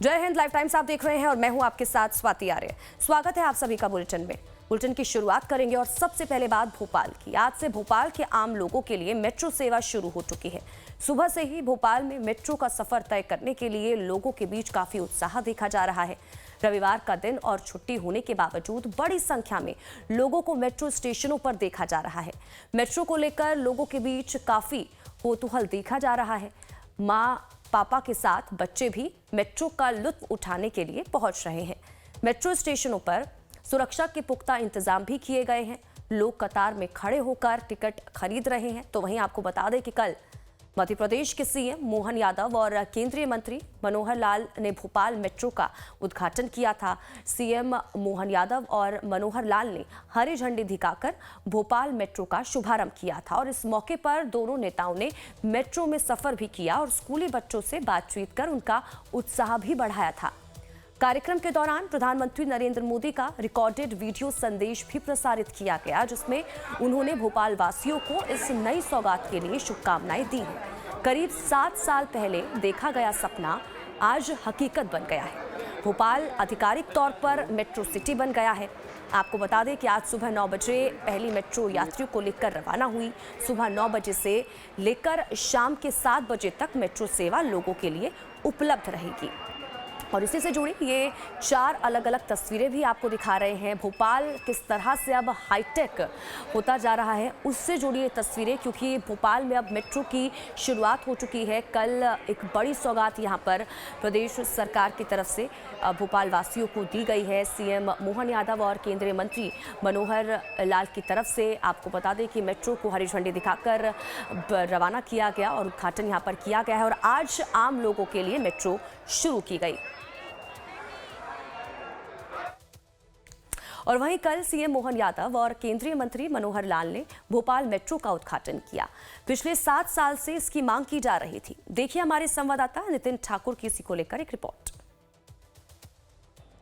जय Hind. Life times आप देख रहे हैं और मैं हूं आपके साथ स्वाति आर्य। स्वागत है आप सभी का बुलेटिन में। बुलेटिन की शुरुआत करेंगे और सबसे पहले बात भोपाल की। आज से भोपाल के आम लोगों के लिए मेट्रो सेवा शुरू हो चुकी है। सुबह से ही भोपाल में मेट्रो का सफर तय करने के लिए लोगों के बीच काफी उत्साह देखा जा रहा है। रविवार का दिन और छुट्टी होने के बावजूद बड़ी संख्या में लोगों को मेट्रो स्टेशनों पर देखा जा रहा है। मेट्रो को लेकर लोगों के बीच काफी कौतूहल देखा जा रहा है। माँ पापा के साथ बच्चे भी मेट्रो का लुत्फ उठाने के लिए पहुंच रहे हैं। मेट्रो स्टेशनों पर सुरक्षा के पुख्ता इंतजाम भी किए गए हैं। लोग कतार में खड़े होकर टिकट खरीद रहे हैं। तो वहीं आपको बता दें कि कल मध्य प्रदेश के सीएम मोहन यादव और केंद्रीय मंत्री मनोहर लाल ने भोपाल मेट्रो का उद्घाटन किया था। सीएम मोहन यादव और मनोहर लाल ने हरी झंडी दिखाकर भोपाल मेट्रो का शुभारंभ किया था और इस मौके पर दोनों नेताओं ने मेट्रो में सफर भी किया और स्कूली बच्चों से बातचीत कर उनका उत्साह भी बढ़ाया था। कार्यक्रम के दौरान प्रधानमंत्री नरेंद्र मोदी का रिकॉर्डेड वीडियो संदेश भी प्रसारित किया गया, जिसमें उन्होंने भोपाल वासियों को इस नई सौगात के लिए शुभकामनाएं दी हैं। करीब 7 साल पहले देखा गया सपना आज हकीकत बन गया है। भोपाल आधिकारिक तौर पर मेट्रो सिटी बन गया है। आपको बता दें कि आज सुबह 9 बजे पहली मेट्रो यात्रियों को लेकर रवाना हुई। सुबह 9 बजे से लेकर शाम के 7 बजे तक मेट्रो सेवा लोगों के लिए उपलब्ध रहेगी। और इसी से जुड़ी ये 4 अलग अलग तस्वीरें भी आपको दिखा रहे हैं। भोपाल किस तरह से अब हाईटेक होता जा रहा है उससे जुड़ी ये तस्वीरें, क्योंकि भोपाल में अब मेट्रो की शुरुआत हो चुकी है। कल एक बड़ी सौगात यहाँ पर प्रदेश सरकार की तरफ से भोपाल वासियों को दी गई है। सीएम मोहन यादव और केंद्रीय मंत्री मनोहर लाल की तरफ से आपको बता दें कि मेट्रो को हरी झंडी दिखाकर रवाना किया गया और उद्घाटन यहाँ पर किया गया है और आज आम लोगों के लिए मेट्रो शुरू की गई। और वहीं कल सीएम मोहन यादव और केंद्रीय मंत्री मनोहर लाल ने भोपाल मेट्रो का उद्घाटन किया। पिछले 7 साल से इसकी मांग की जा रही थी। देखिए हमारे संवाददाता नितिन ठाकुर की इसी को लेकर एक रिपोर्ट।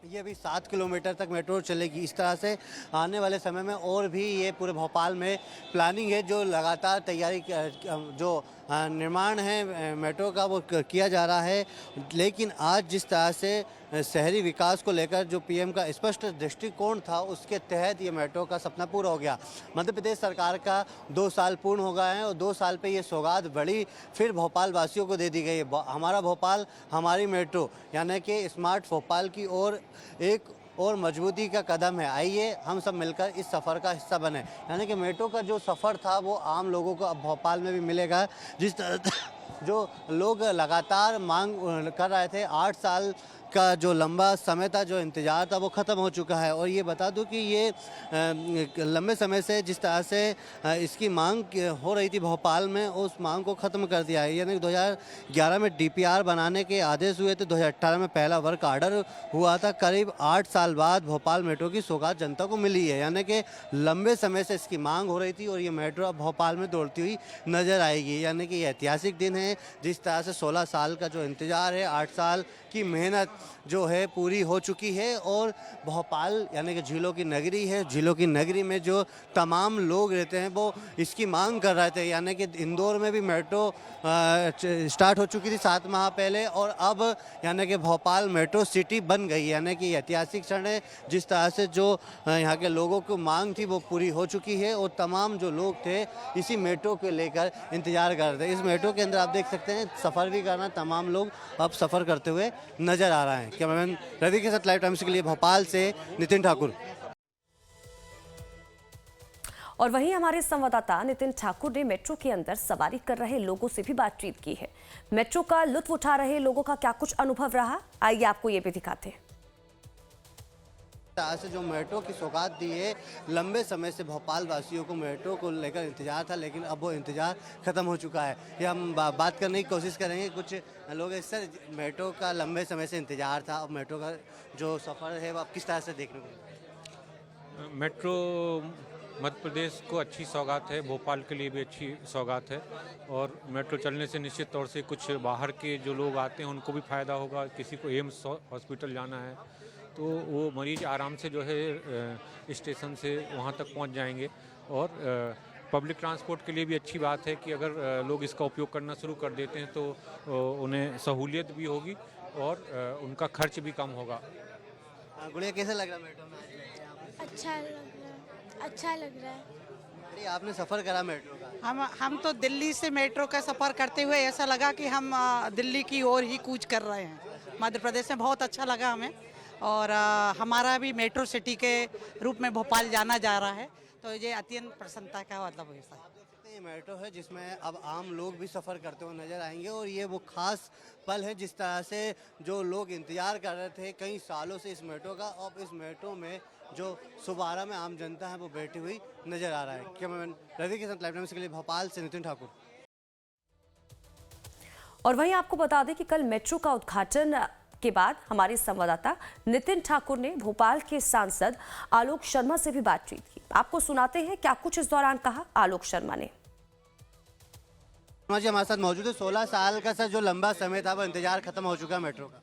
ये अभी 7 किलोमीटर तक मेट्रो चलेगी। इस तरह से आने वाले समय में और भी ये पूरे भोपाल में प्लानिंग है, जो लगातार तैयारी जो निर्माण है मेट्रो का वो किया जा रहा है। लेकिन आज जिस तरह से शहरी विकास को लेकर जो पीएम का स्पष्ट दृष्टिकोण था, उसके तहत ये मेट्रो का सपना पूरा हो गया। मध्य प्रदेश सरकार का 2 साल पूर्ण हो गए हैं और 2 साल पे ये सौगात बड़ी फिर भोपाल वासियों को दे दी गई है। हमारा भोपाल हमारी मेट्रो, यानी कि स्मार्ट भोपाल की ओर एक और मजबूती का कदम है। आइए हम सब मिलकर इस सफ़र का हिस्सा बने। यानी कि मेट्रो का जो सफ़र था वो आम लोगों को अब भोपाल में भी मिलेगा। जिस तरह जो लोग लगातार मांग कर रहे थे, 8 साल का जो लंबा समय था, जो इंतज़ार था, वो ख़त्म हो चुका है। और ये बता दूं कि ये लंबे समय से जिस तरह से इसकी मांग हो रही थी भोपाल में, उस मांग को ख़त्म कर दिया है। यानी 2011 में डीपीआर बनाने के आदेश हुए थे, 2018 में पहला वर्क ऑर्डर हुआ था। करीब 8 साल बाद भोपाल मेट्रो की सौगात जनता को मिली है। यानी कि लंबे समय से इसकी मांग हो रही थी और ये मेट्रो अब भोपाल में दौड़ती हुई नज़र आएगी। यानी कि ये ऐतिहासिक दिन है। जिस तरह से 16 साल का जो इंतज़ार है, 8 साल की मेहनत जो है पूरी हो चुकी है। और भोपाल यानी कि झीलों की नगरी है। झीलों की नगरी में जो तमाम लोग रहते हैं वो इसकी मांग कर रहे थे। यानी कि इंदौर में भी मेट्रो स्टार्ट हो चुकी थी 7 माह पहले और अब यानी कि भोपाल मेट्रो सिटी बन गई। यानी कि ऐतिहासिक क्षण है। जिस तरह से जो यहाँ के लोगों को मांग थी वो पूरी हो चुकी है और तमाम जो लोग थे इसी मेट्रो को लेकर इंतज़ार कर रहे थे। इस मेट्रो के अंदर आप देख सकते हैं सफ़र भी करना तमाम लोग अब सफ़र करते हुए नज़र आ रहे हैं। कैमरामैन रवि के साथ लाइव टाइम्स के लिए भोपाल से नितिन ठाकुर। और वहीं हमारे संवाददाता नितिन ठाकुर ने मेट्रो के अंदर सवारी कर रहे लोगों से भी बातचीत की है। मेट्रो का लुत्फ उठा रहे लोगों का क्या कुछ अनुभव रहा, आइए आपको ये भी दिखाते हैं। से जो मेट्रो की सौगात दी है, लंबे समय से भोपाल वासियों को मेट्रो को लेकर इंतजार था, लेकिन अब वो इंतजार खत्म हो चुका है। ये हम बात करने की कोशिश करेंगे। कुछ लोग सर, मेट्रो का लंबे समय से इंतजार था, अब मेट्रो का जो सफ़र है वो अब किस तरह से देखने को? मेट्रो मध्य प्रदेश को अच्छी सौगात है, भोपाल के लिए भी अच्छी सौगात है और मेट्रो चलने से निश्चित तौर से कुछ बाहर के जो लोग आते हैं उनको भी फ़ायदा होगा। किसी को एम्स हॉस्पिटल जाना है तो वो मरीज आराम से जो है स्टेशन से वहाँ तक पहुँच जाएंगे। और पब्लिक ट्रांसपोर्ट के लिए भी अच्छी बात है कि अगर लोग इसका उपयोग करना शुरू कर देते हैं तो उन्हें सहूलियत भी होगी और उनका खर्च भी कम होगा। गुड़िया कैसा लग रहा है मेट्रो में आज? अच्छा लग रहा है, अच्छा लग रहा है। अरे आपने सफ़र करा मेट्रो का? हम तो दिल्ली से मेट्रो का सफ़र करते हुए ऐसा लगा कि हम दिल्ली की ओर ही कूच कर रहे हैं। मध्य प्रदेश में बहुत अच्छा लगा हमें, और हमारा भी मेट्रो सिटी के रूप में भोपाल जाना जा रहा है, तो ये अत्यंत प्रसन्नता का मतलब है। ये मेट्रो है जिसमें अब आम लोग भी सफ़र करते हुए नजर आएंगे, और ये वो खास पल है जिस तरह से जो लोग इंतजार कर रहे थे कई सालों से इस मेट्रो का, अब इस मेट्रो में जो सुबारा में आम जनता है वो बैठी हुई नजर आ रहा है। कैमरामैन रवि के साथ लाइव न्यूज़ के लिए भोपाल से नितिन ठाकुर। और वहीं आपको बता दें कि कल मेट्रो का उद्घाटन के बाद हमारे संवाददाता नितिन ठाकुर ने भोपाल के सांसद आलोक शर्मा से भी बातचीत की। आपको सुनाते हैं क्या कुछ इस दौरान कहा आलोक शर्मा ने। जी हमारे साथ मौजूद है। 16 साल का सर जो लंबा समय था वो इंतजार खत्म हो चुका है मेट्रो का।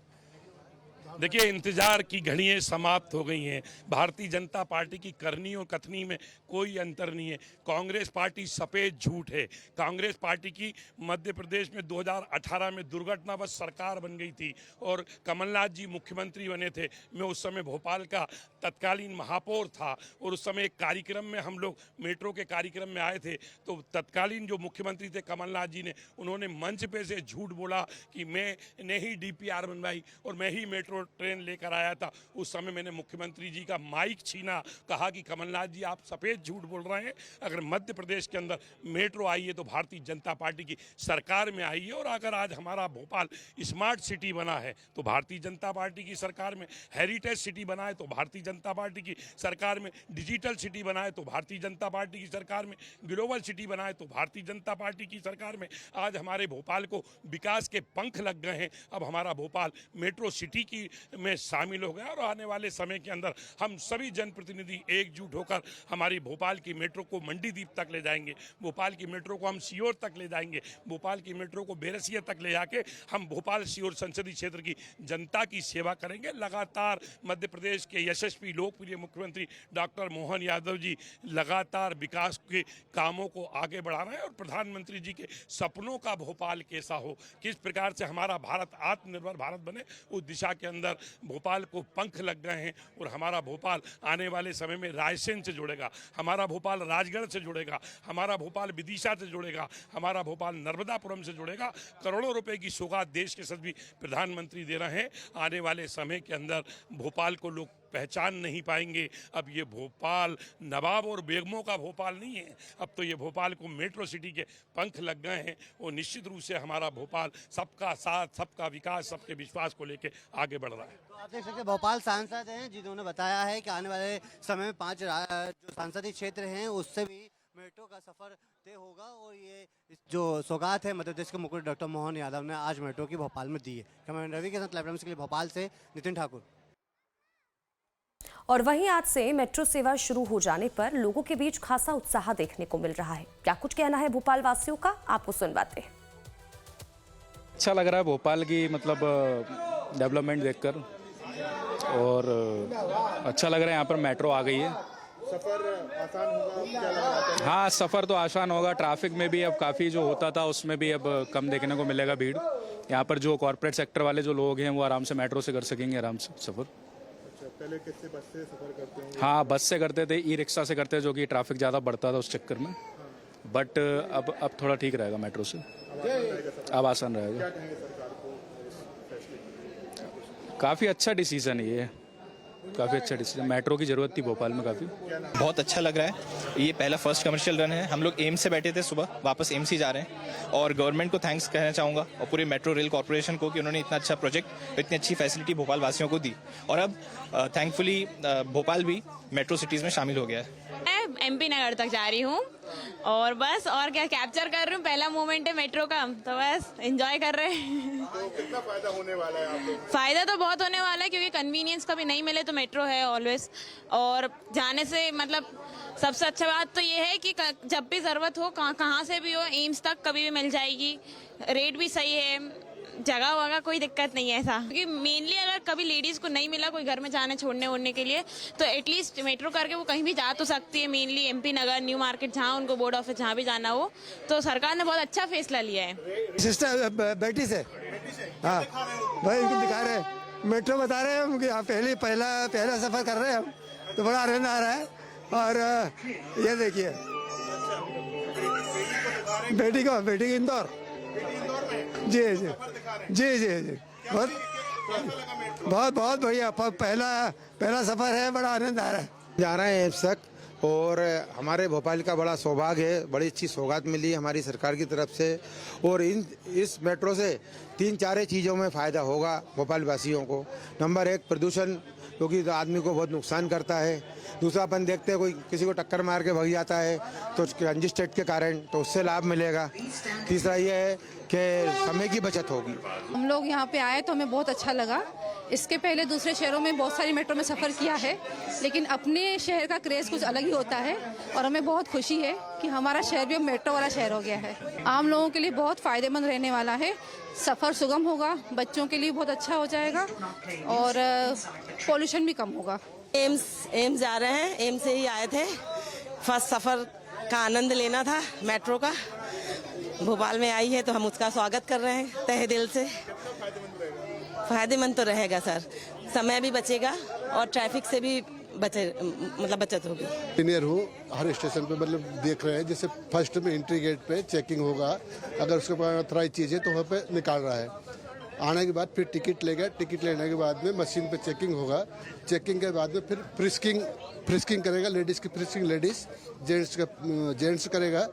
देखिए, इंतजार की घड़ियाँ समाप्त हो गई हैं। भारतीय जनता पार्टी की करनी और कथनी में कोई अंतर नहीं है। कांग्रेस पार्टी सफ़ेद झूठ है। कांग्रेस पार्टी की मध्य प्रदेश में 2018 में दुर्घटनावश सरकार बन गई थी और कमलनाथ जी मुख्यमंत्री बने थे। मैं उस समय भोपाल का तत्कालीन महापौर था और उस समय एक कार्यक्रम में हम लोग मेट्रो के कार्यक्रम में आए थे, तो तत्कालीन जो मुख्यमंत्री थे कमलनाथ जी ने, उन्होंने मंच पे से झूठ बोला कि मैंने ही DPR बनवाई और मैं ही मेट्रो ट्रेन लेकर आया था। उस समय मैंने मुख्यमंत्री जी का माइक छीना, कहा कि कमलनाथ जी आप सफ़ेद झूठ बोल रहे हैं। अगर मध्य प्रदेश के अंदर मेट्रो आई है तो भारतीय जनता पार्टी की सरकार में आई है, और अगर आज हमारा भोपाल स्मार्ट सिटी बना है तो भारतीय जनता पार्टी की सरकार में, हेरिटेज सिटी बना है तो भारतीय जनता पार्टी की सरकार में, डिजिटल सिटी बना है तो भारतीय जनता पार्टी की सरकार में, ग्लोबल सिटी बना है तो भारतीय जनता पार्टी की सरकार में। आज हमारे भोपाल को विकास के पंख लग गए हैं। अब हमारा भोपाल मेट्रो सिटी की में शामिल हो गया, और आने वाले समय के अंदर हम सभी जनप्रतिनिधि एकजुट होकर हमारी भोपाल की मेट्रो को मंडीदीप तक ले जाएंगे, भोपाल की मेट्रो को हम सीहोर तक ले जाएंगे, भोपाल की मेट्रो को बैरसिया तक ले जाके हम भोपाल सीहोर संसदीय क्षेत्र की जनता की सेवा करेंगे। लगातार मध्य प्रदेश के यशस्वी लोकप्रिय मुख्यमंत्री डॉक्टर मोहन यादव जी लगातार विकास के कामों को आगे बढ़ा रहे हैं, और प्रधानमंत्री जी के सपनों का भोपाल कैसा हो, किस प्रकार से हमारा भारत आत्मनिर्भर भारत बने, उस दिशा के अंदर भोपाल को पंख लग गए हैं। और हमारा भोपाल आने वाले समय में रायसेन से जुड़ेगा, हमारा भोपाल राजगढ़ से जुड़ेगा, हमारा भोपाल विदिशा से जुड़ेगा, हमारा भोपाल नर्मदापुरम से जुड़ेगा। करोड़ों रुपए की सौगात देश के सभी प्रधानमंत्री दे रहे हैं। आने वाले समय के अंदर भोपाल को लोग पहचान नहीं पाएंगे। अब ये भोपाल नवाब और बेगमों का भोपाल नहीं है, अब तो ये भोपाल को मेट्रो सिटी के पंख लग गए हैं। और निश्चित रूप से हमारा भोपाल सबका साथ, सबका विकास, सबके विश्वास को लेकर आगे बढ़ रहा है। तो आप देख सकते हैं भोपाल सांसद हैं जिन्होंने बताया है कि आने वाले समय में 5 जो संसदीय क्षेत्र हैं उससे भी मेट्रो का सफर तय होगा, और ये जो सौगात है मध्य प्रदेश के मुख्यमंत्री डॉक्टर मोहन यादव ने आज मेट्रो की भोपाल में दी है। कैमरामैन रवि के साथ लाइव न्यूज़ के लिए भोपाल से नितिन ठाकुर। और वहीं आज से मेट्रो सेवा शुरू हो जाने पर लोगों के बीच खासा उत्साह देखने को मिल रहा है। क्या कुछ कहना है भोपाल वासियों का, आपको सुनवाते हैं। अच्छा लग रहा है भोपाल की मतलब डेवलपमेंट देखकर, और अच्छा लग रहा है यहाँ पर मेट्रो आ गई है। सफर आसान होगा, क्या लग रहा है? हाँ, सफ़र तो आसान होगा। ट्रैफिक में भी अब काफ़ी जो होता था उसमें भी अब कम देखने को मिलेगा भीड़। यहाँ पर जो कॉर्पोरेट सेक्टर वाले जो लोग हैं वो आराम से मेट्रो से कर सकेंगे आराम से सफ़र। अच्छा, पहले किससे बस से सफर करते होंगे? हाँ, बस से करते थे, ई-रिक्शा से करते, जो कि ट्रैफिक ज़्यादा बढ़ता था उस चक्कर में। बट अब थोड़ा ठीक रहेगा मेट्रो से, अब आसान रहेगा। क्या कहेंगे सरकार को इस फैसले की? काफ़ी अच्छा डिसीजन है ये, काफ़ी अच्छा डिसीजन। मेट्रो की ज़रूरत थी भोपाल में काफ़ी। बहुत अच्छा लग रहा है। ये पहला फर्स्ट कमर्शियल रन है। हम लोग एम्स से बैठे थे सुबह, वापस एम्स ही जा रहे हैं, और गवर्नमेंट को थैंक्स कहना चाहूँगा और पूरे मेट्रो रेल कॉर्पोरेशन को कि उन्होंने इतना अच्छा प्रोजेक्ट, इतनी अच्छी फैसिलिटी भोपाल वासियों को दी। और अब थैंकफुली भोपाल भी मेट्रो सिटीज़ में शामिल हो गया है। मैं MP नगर तक जा रही हूँ और बस और क्या कैप्चर कर रही हूँ, पहला मोमेंट है मेट्रो का, तो बस एंजॉय कर रहे हैं। तो कितना फायदा होने वाला है आप लोग? फायदा तो बहुत होने वाला है, क्योंकि कन्वीनियंस कभी नहीं मिले तो मेट्रो है ऑलवेज, और जाने से मतलब सबसे अच्छा बात तो ये है कि जब भी ज़रूरत हो, कहाँ से भी हो, एम्स तक कभी भी मिल जाएगी। रेट भी सही है, जगह वगह कोई दिक्कत नहीं है ऐसा, क्योंकि मेनली अगर कभी लेडीज को नहीं मिला कोई घर में जाने छोड़ने ओड़ने के लिए तो एटलीस्ट मेट्रो करके वो कहीं भी जा तो सकती है। मेनली एमपी नगर, न्यू मार्केट, जहाँ उनको बोर्ड ऑफिस जहाँ भी जाना हो, तो सरकार ने बहुत अच्छा फैसला लिया है। सिस्टर बेटी से, हाँ भाई उनको दिखा रहे हैं, मेट्रो बता रहे हैं हम कि पहला सफर कर रहे हैं हम, तो बड़ा आनंद आ रहा है। और ये देखिए बेटी को इंदौर, जी जी जी जी जी बहुत बहुत बहुत बढ़िया, पहला सफर है, बड़ा आनंद आ रहा है। जा रहे हैं एम्स तक, और हमारे भोपाल का बड़ा सौभाग्य है, बड़ी अच्छी सौगात मिली हमारी सरकार की तरफ से। और इस मेट्रो से 3-4 चीज़ों में फ़ायदा होगा भोपाल वासियों को। नंबर 1 प्रदूषण, क्योंकि आदमी को बहुत नुकसान करता है। दूसरा, अपन देखते हैं कोई किसी को टक्कर मार के भाग जाता है तो कंजेस्टेड के कारण, तो उससे लाभ मिलेगा। तीसरा ये है कि समय की बचत होगी। हम लोग यहाँ पे आए तो हमें बहुत अच्छा लगा। इसके पहले दूसरे शहरों में बहुत सारी मेट्रो में सफ़र किया है, लेकिन अपने शहर का क्रेज़ कुछ अलग ही होता है और हमें बहुत खुशी है कि हमारा शहर भी अब मेट्रो वाला शहर हो गया है। आम लोगों के लिए बहुत फ़ायदेमंद रहने वाला है, सफ़र सुगम होगा, बच्चों के लिए बहुत अच्छा हो जाएगा और पॉल्यूशन भी कम होगा। एम्स जा रहे हैं, एम्स से ही आए थे, फर्स्ट सफ़र का आनंद लेना था मेट्रो का। भोपाल में आई है तो हम उसका स्वागत कर रहे हैं तहे दिल से। फायदेमंद तो रहेगा सर, समय भी बचेगा और ट्रैफिक से भी बचत होगी। इंजीनियर हूँ, हर स्टेशन पे मतलब देख रहे हैं, जैसे फर्स्ट में एंट्री गेट पे चेकिंग होगा, अगर उसके पास ऑथराइज चीज़ है तो वहाँ पे निकाल रहा है। आने के बाद फिर टिकट लेगा, टिकट लेने के बाद में मशीन पे चेकिंग होगा, चेकिंग के बाद में फिर फ्रिस्किंग करेगा, लेडीज़ की फ्रिस्किंग लेडीज़, जेंट्स करेगा।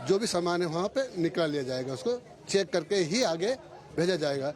जो भी सामान है वहाँ पे निकाल लिया जाएगा, उसको चेक करके ही आगे भेजा जाएगा।